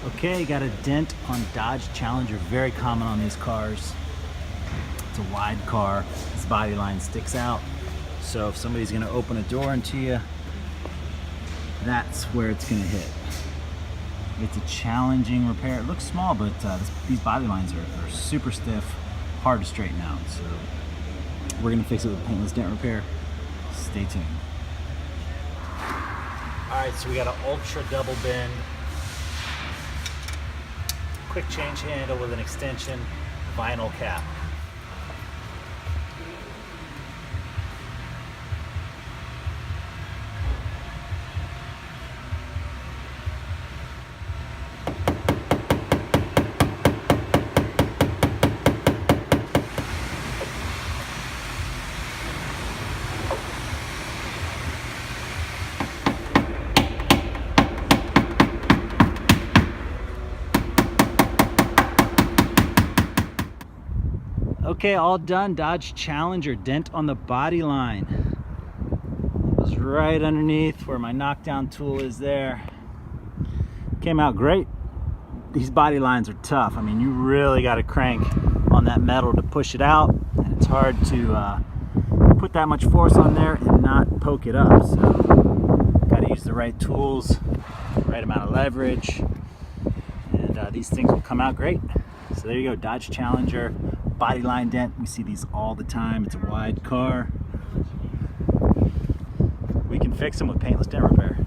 Okay, got a dent on Dodge Challenger, very common on these cars. It's a wide car, this body line sticks out. So if somebody's gonna open a door into you, that's where it's gonna hit. It's a challenging repair. It looks small, but these body lines are super stiff, hard to straighten out. So we're gonna fix it with paintless dent repair. Stay tuned. All right, so we got an ultra double bend, quick change handle with an extension, vinyl cap. Okay, all done. Dodge Challenger, dent on the body line. It was right underneath where my knockdown tool is there. Came out great. These body lines are tough. I mean, you really got to crank on that metal to push it out, and it's hard to put that much force on there and not poke it up. So, got to use the right tools, right amount of leverage, and these things will come out great. So there you go, Dodge Challenger. Body line dent, we see these all the time. It's a wide car. We can fix them with paintless dent repair.